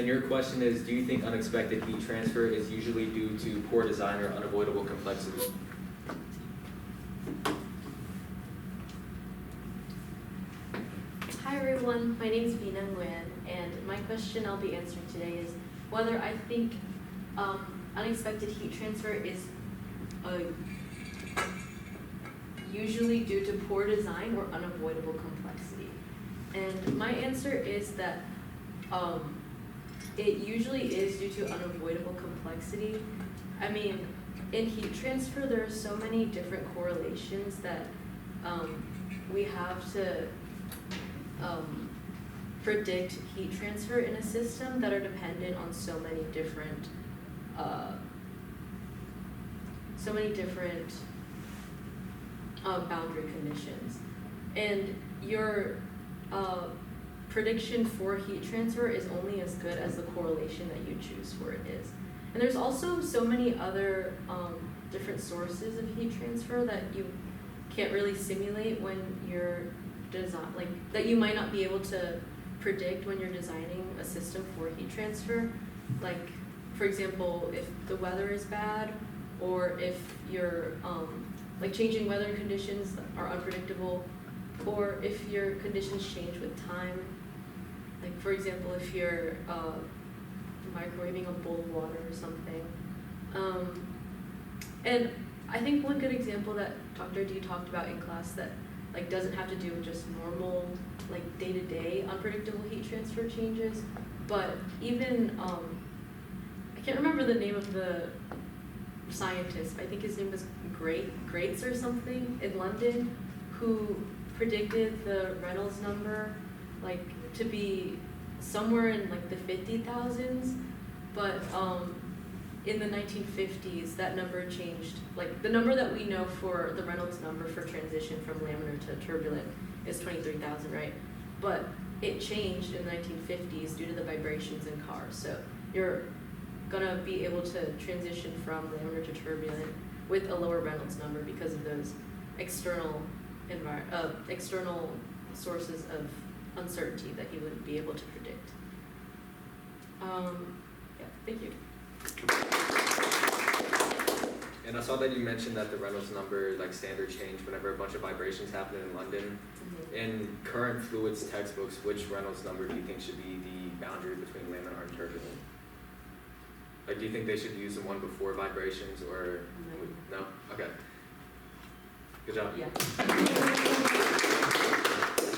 then your question is, do you think unexpected heat transfer is usually due to poor design or unavoidable complexity? Hi everyone, my name is Vina TT, and my question I'll be answering today is whether I think unexpected heat transfer is usually due to poor design or unavoidable complexity. And my answer is that it usually is due to unavoidable complexity. I mean, in heat transfer, there are so many different correlations that we have to predict heat transfer in a system that are dependent on so many different boundary conditions. And your prediction for heat transfer is only as good as the correlation that you choose for it is. And there's also so many other different sources of heat transfer that you can't really simulate when you're that you might not be able to predict when you're designing a system for heat transfer. Like, for example, if the weather is bad, or if you're like changing weather conditions are unpredictable, or if your conditions change with time. Like, for example, if you're microwaving a bowl of water or something. And I think one good example that Dr. D talked about in class that like doesn't have to do with just normal like day-to-day unpredictable heat transfer changes, but even I can't remember the name of the scientist. I think his name was Grates or something in London, who predicted the Reynolds number like to be somewhere in like the 50,000s, but in the 1950s that number changed. Like the number that we know for the Reynolds number for transition from laminar to turbulent is 23,000, right? But it changed in the 1950s due to the vibrations in cars. So you're gonna be able to transition from laminar to turbulent with a lower Reynolds number because of those external sources of uncertainty that you wouldn't be able to predict. Yeah, thank you. And I saw that you mentioned that the Reynolds number, like standard change whenever a bunch of vibrations happen in London. Mm-hmm. In current fluids textbooks, which Reynolds number do you think should be the boundary between laminar and turbulent? Like, do you think they should use the one before vibrations or no? Okay. Good job. Yeah.